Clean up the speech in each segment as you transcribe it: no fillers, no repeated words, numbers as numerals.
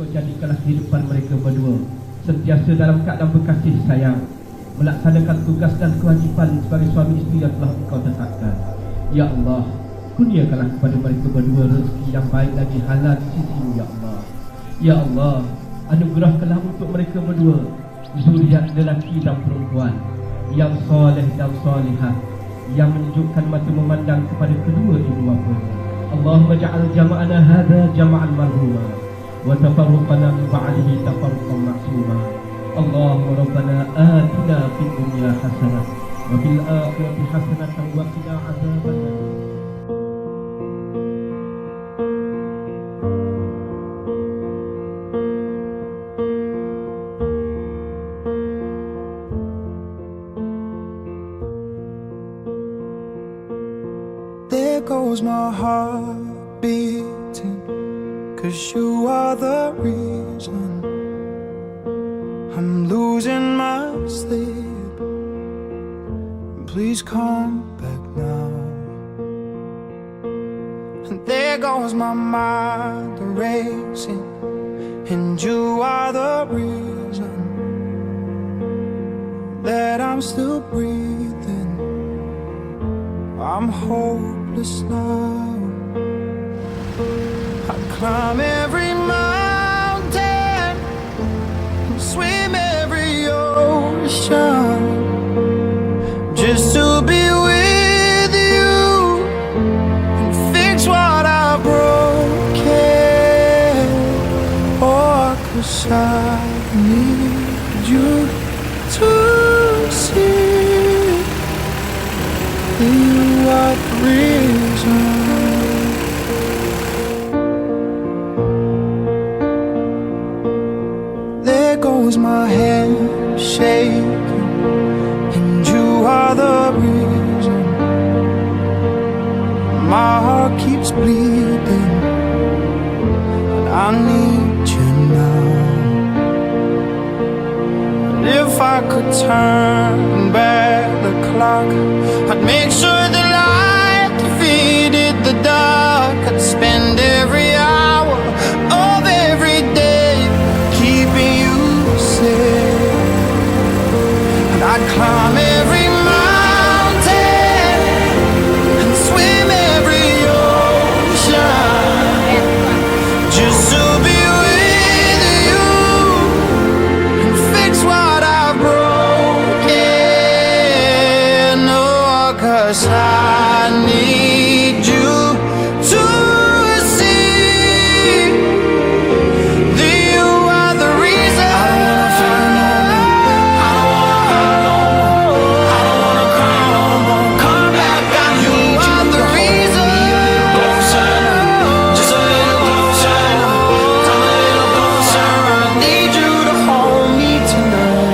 Engkau jadikanlah kehidupan mereka berdua sentiasa dalam keadaan berkasih sayang, melaksanakan tugas dan kewajipan sebagai suami isteri yang telah Engkau tetapkan. Ya Allah, kurniakanlah kepada mereka berdua rezeki yang baik lagi halal di sisi-Mu, ya Allah. Ya Allah, anugerahkanlah untuk mereka berdua zuriat lelaki dan perempuan yang soleh dan solehah, yang menunjukkan mata memandang kepada kedua ibu bapanya. Allahumma ja'al jama'ana hadha jama'an marhuma wa tafarruqana min ba'dihi tafarruqan ma'suma. Allahumma rabbana atina fid dunya hasanah wa fil akhirati hasanatan wa qina adzabannar. There goes my heart beating, 'cause you are the reason I'm losing my sleep. Please come back now. And there goes my mind racing, and you are the reason that I'm still breathing. I'm hopeless now. I climb every mountain and swim every ocean just to be with you and fix what I broken. Oh, 'cause I need you to see you are the reason. There goes my hand shaking, and you are the reason. My heart keeps bleeding, and I need you now. And if I could turn back the clock, I'd make sure the light defeated the dark. I'd spend every hour of every day keeping you safe. And I'd climb every mountain and swim every ocean just to be with you and fix what I've broken. Oh, 'cause I need you to see that you are the reason. I don't wanna fight no more. I don't wanna cry no more. Come back, I need you. Are the reason. Closer, just a little closer. Come a little closer. I need you to hold me tonight.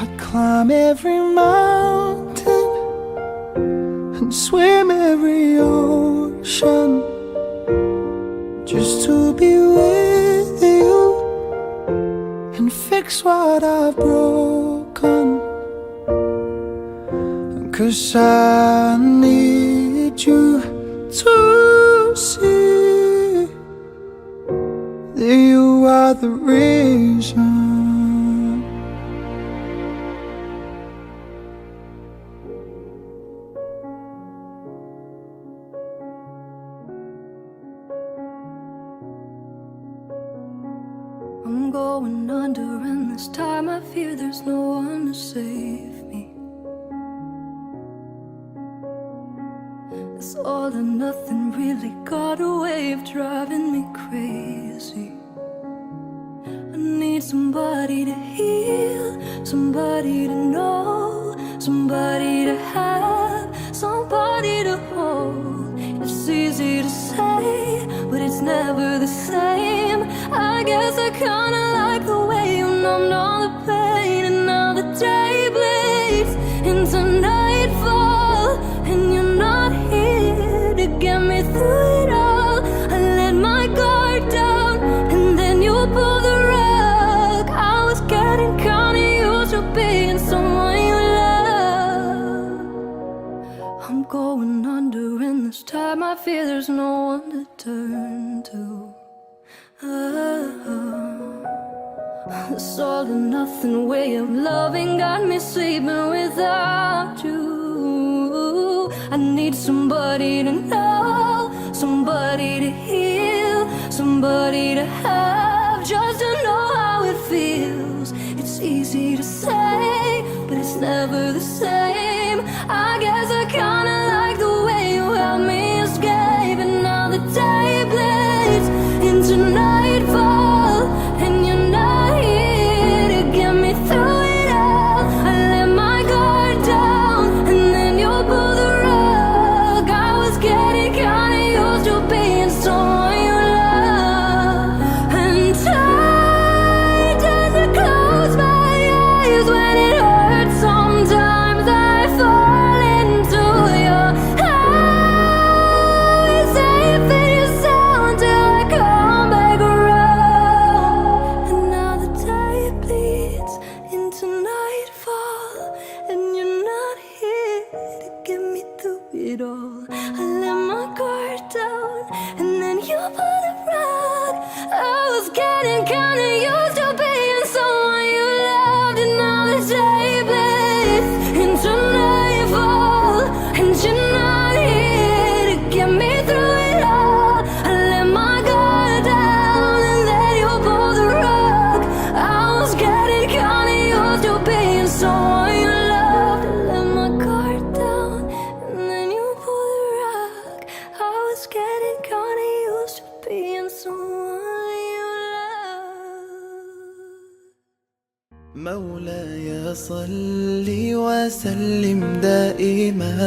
I'd climb every mountain and swim every ocean just to be with you and fix what I've broken. 'Cause I need you to see that you are the reason. I'm going under, and this time I fear there's no one to save me. This all or nothing really got a way of driving me crazy. I need somebody to heal, somebody to know, somebody to have, somebody to hold. It's easy to say, but it's never the same. I guess I kinda like the way you numbed all the pain, and now the day bleeds into nightfall, and you're not here to get me through it all. I let my guard down, and then you pulled the rug. I was getting kinda used to being someone you love. I'm going under, and this time I fear there's no one to turn to. This all or nothing way of loving got me sleeping without you. I need somebody to know, somebody to heal, somebody to have, just to know how it feels. It's easy to say, but it's never the same. I guess I kinda like the way you help me escape. And now the day bleeds into nightfall, and you're not here to get me through it all. I let my guard down, and then you pull the rug. I was getting kinda used to being someone you love, and I tend to close my eyes when it hurts. Sometimes I fall into your eyes, safe in your sound till I come back around. And now the day bleeds into nightfall, and you're not here to get me through it all. I let my guard down, and then you pull the rug. I was getting kinda used to being someone you loved, and now the day bleeds into nightfall, and you're not here to get me through it all. I let my guard down, and then you pull the rug. I was getting kinda used to being someone you loved. I let my guard down, and then you pull the rug. I was getting kinda used to being someone you loved. مولاي صل وسلم دائما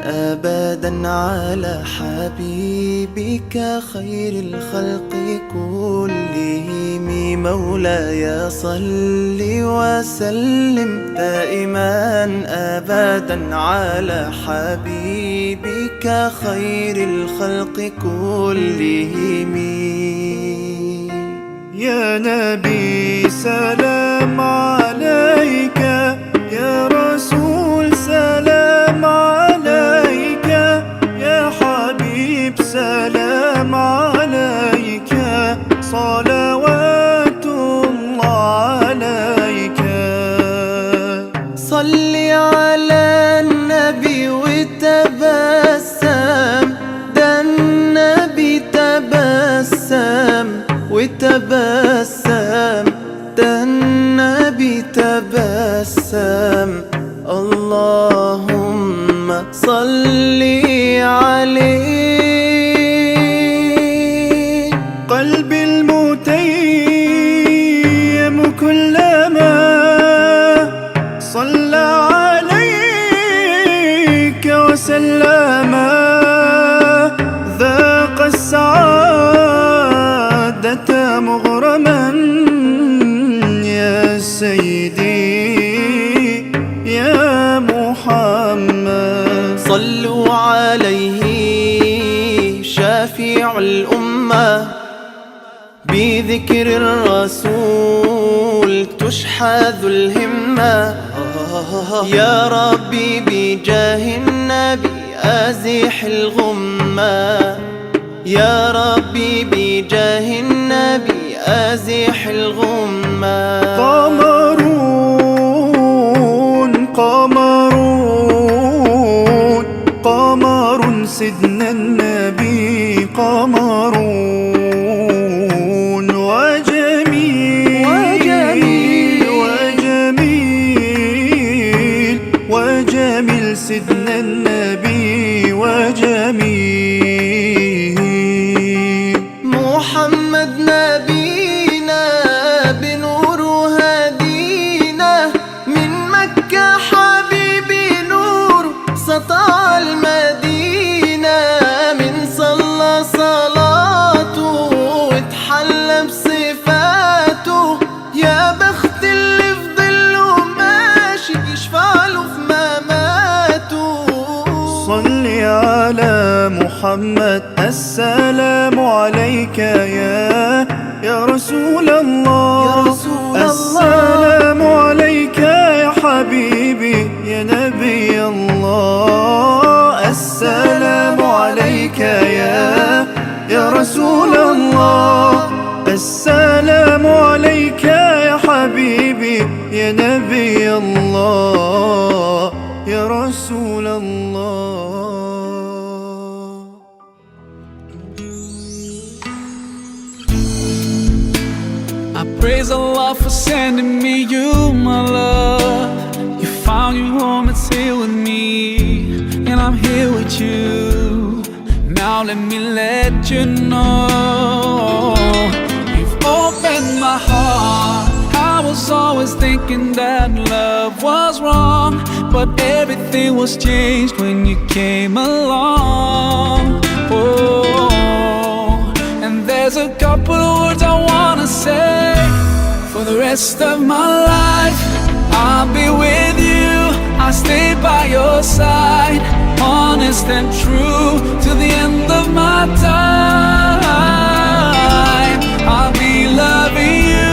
أبدا على حبيبك خير الخلق كلهم. مولاي صل وسلم دائما أبدا على حبيبك خير الخلق كلهم. يا نبي سلام عليك، يا رسول سلام عليك، يا حبيب سلام عليك، صلوات الله عليك. صل على النبي وتبسم، ده النبي تبسم وتبسم، ده النبي تبسم. اللهم صل عليه. قلبي المتيم كلما صلى عليك وسلم، ذاق السعادة مغرما يا سيدي يا محمد. صلوا عليه شافع الأمة، بذكر الرسول تشحذ الهمة. يا ربي بجاه النبي أزح الغمة، يا ربي بجاه النبي أزح الغمة. قمرون قمرون قمر سيدنا النبي، قمرون وجميل وجميل وجميل وجميل سيدنا النبي وجميل. محمد نبينا بنور هدينا، من مكة حبيبي نور سطع المدينة. من صلى صلاته واتحلى بصفاته، يا بخت اللي في ظله ماشي يشفع له في مماته. صل على محمد، السلام عليك يا رسول الله، يا رسول السلام عليك يا حبيبي يا نبي الله. رسول الله السلام عليك يا حبيبي يا نبي الله يا رسول الله. I praise Allah for sending me you, my love. You found your home, it's here with me, and I'm here with you. Now let me let you know, you've opened my heart. I was always thinking that love was wrong, but everything was changed when you came along. Oh, and there's a couple of words I wanna say. For the rest of my life, I'll be with you, I'll stay by your side, honest and true till the end of my time. I'll be loving you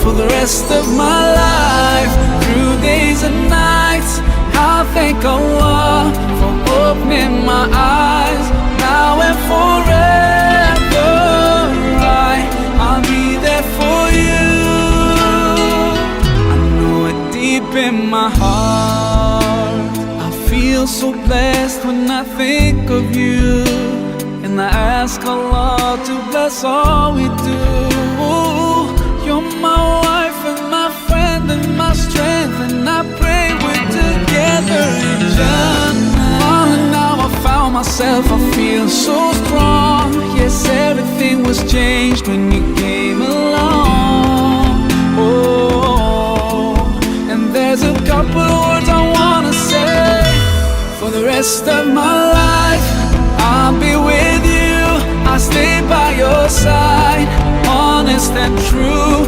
for the rest of my life, through days and nights. I'll thank Allah for opening my eyes, now and forever. I'll be there for you, I know it deep in my heart. I feel so blessed when I think of you, and I ask Allah to bless all we do. You're my wife and my friend and my strength, and I pray we're together in Jannah. Oh, now I found myself, I feel so strong. Yes, everything was changed when you came along. Oh, and there's a couple of words I wanna say. For the rest of my life, I'll be with you, I'll stay by your side, honest and true